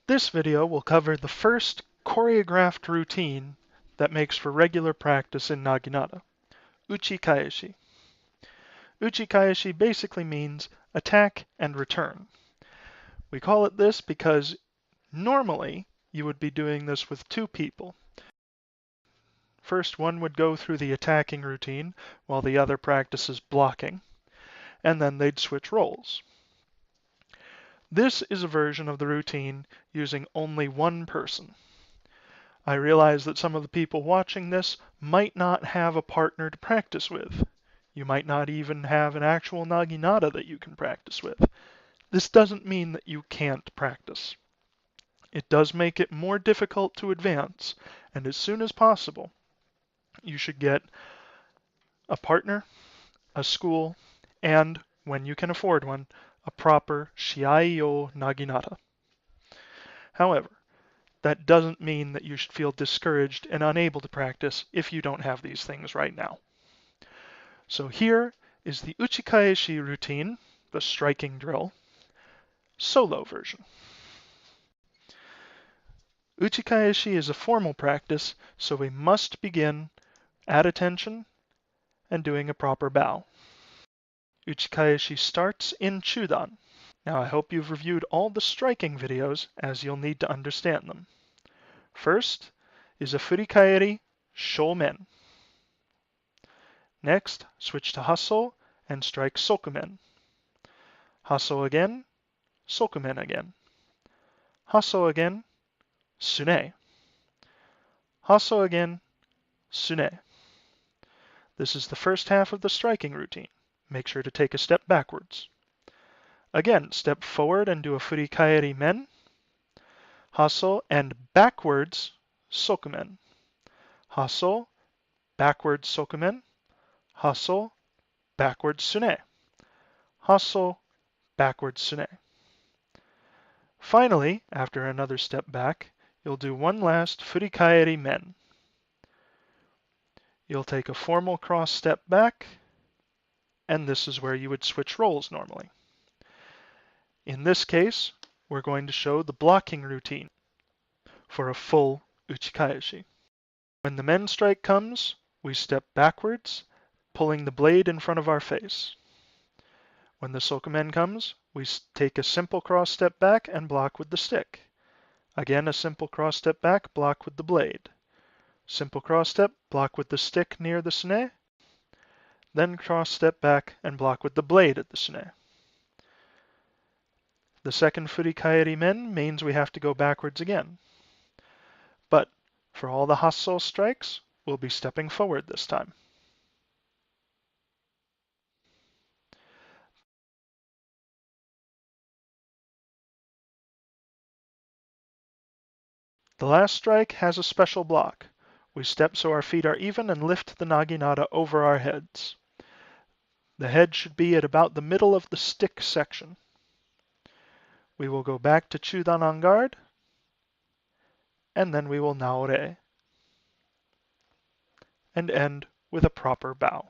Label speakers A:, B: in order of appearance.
A: This video will cover the first choreographed routine that makes for regular practice in Naginata, Uchikaeshi. Uchikaeshi basically means attack and return. We call it this because normally you would be doing this with two people. First, one would go through the attacking routine while the other practices blocking, and then they'd switch roles. This is a version of the routine using only one person. I realize that some of the people watching this might not have a partner to practice with. You might not even have an actual Naginata that you can practice with. This doesn't mean that you can't practice. It does make it more difficult to advance, and as soon as possible, you should get a partner, a school, and, when you can afford one, a proper Shiai-yo Naginata. However, that doesn't mean that you should feel discouraged and unable to practice if you don't have these things right now. So here is the Uchikaeshi routine, the striking drill, solo version. Uchikaeshi is a formal practice, so we must begin at attention and doing a proper bow. Uchikaeshi starts in Chudan. Now I hope you've reviewed all the striking videos as you'll need to understand them. First is a furikaeri shomen. Next, switch to hasso and strike sokumen. Hasso again, sokumen again. Hasso again, sune. Hasso again, sune. This is the first half of the striking routine. Make sure to take a step backwards. Again, step forward and do a furikaeri men. Hasso and backwards sokumen. Hasso, backwards sokumen. Hasso, backwards sune. Hasso, backwards sune. Finally, after another step back, you'll do one last furikaeri men. You'll take a formal cross step back, and this is where you would switch roles normally. In this case, we're going to show the blocking routine for a full Uchikaeshi. When the men strike comes, we step backwards, pulling the blade in front of our face. When the sokumen comes, we take a simple cross step back and block with the stick. Again, a simple cross step back, block with the blade. Simple cross step, block with the stick near the sune. Then cross step back and block with the blade at the sune. The second furikaeri men means we have to go backwards again. But for all the hasso strikes, we'll be stepping forward this time. The last strike has a special block. We step so our feet are even and lift the naginata over our heads. The head should be at about the middle of the stick section. We will go back to Chudan on guard, and then we will naore, and end with a proper bow.